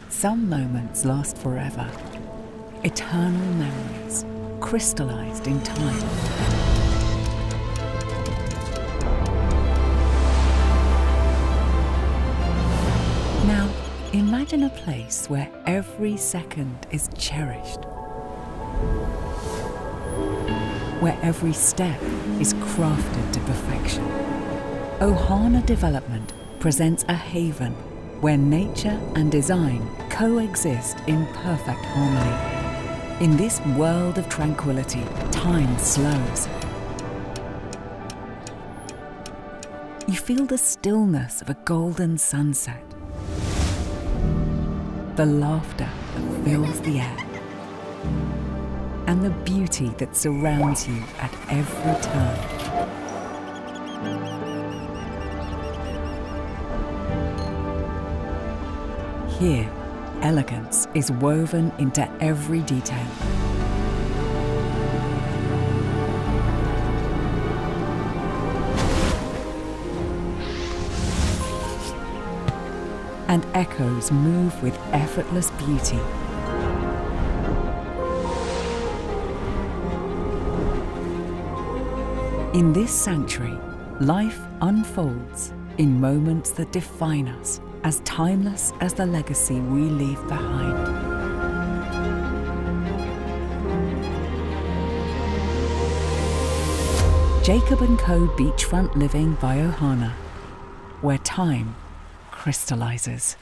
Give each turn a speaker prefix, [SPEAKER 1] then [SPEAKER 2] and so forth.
[SPEAKER 1] Some moments last forever, eternal memories crystallized in time. Now, imagine a place where every second is cherished, where every step is crafted to perfection. Ohana Development presents a haven where nature and design coexist in perfect harmony. In this world of tranquility, time slows. You feel the stillness of a golden sunset, the laughter that fills the air, and the beauty that surrounds you at every turn. Here, elegance is woven into every detail. And echoes move with effortless beauty. In this sanctuary, life unfolds in moments that define us, as timeless as the legacy we leave behind. Jacob & Co. Beachfront Living by Ohana, where time crystallizes.